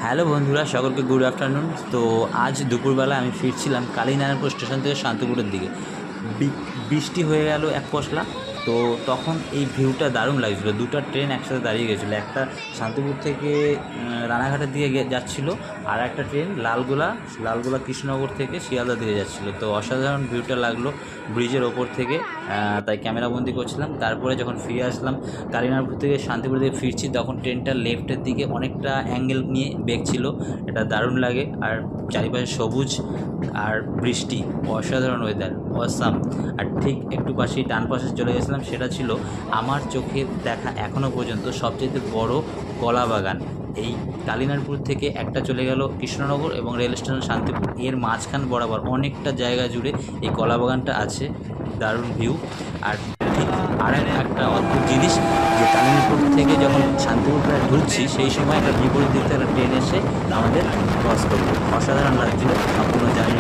Hello বন্ধুরা, সকলকে good afternoon. তো আজ দুপুরবেলা আমি ফিরছিলাম কালীনারায়ণপুর স্টেশন থেকে শান্তিপুরের দিকে। বৃষ্টি হয়ে গেল এক পশলা। তো তখন এই ভিউটা দারুণ লাগছিলো। দুটো ট্রেন একসাথে দাঁড়িয়ে গেছিলো, একটা শান্তিপুর থেকে রানাঘাটের দিকে যাচ্ছিলো, আর একটা ট্রেন লালগোলা কৃষ্ণনগর থেকে শিয়ালদার দিকে যাচ্ছিলো। তো অসাধারণ ভিউটা লাগলো ব্রিজের ওপর থেকে, তাই ক্যামেরাবন্দি করছিলাম। তারপরে যখন ফিরে আসলাম কালীনারায়ণপুর থেকে শান্তিপুর দিকে ফিরছি, তখন ট্রেনটা লেফটের দিকে অনেকটা অ্যাঙ্গেল নিয়ে বেগ ছিল। এটা দারুণ লাগে, আর চারিপাশে সবুজ আর বৃষ্টি, অসাধারণ ওয়েদার, অসাম। আর ঠিক একটু পাশেই ডান পাশে চলে গেছিলাম, সেটা ছিল আমার চোখে দেখা এখনও পর্যন্ত সবচেয়ে বড় কলা বাগান। এই কালীনারপুর থেকে একটা চলে গেল কৃষ্ণনগর এবং রেল স্টেশন শান্তিপুর, এর মাঝখান বরাবর অনেকটা জায়গা জুড়ে এই কলা বাগানটা আছে। দারুণ ভিউ। আর ঠিক আর একটা অদ্ভুত জিনিস, যে কালীনারপুর থেকে যখন শান্তিপুর প্রায় ঢুকছি, সেই সময় একটা বিপরীত দিক থেকে একটা ট্রেন এসে আমাদের ক্রস করলো। অসাধারণ লাগছিল সম্পূর্ণ জার্নি।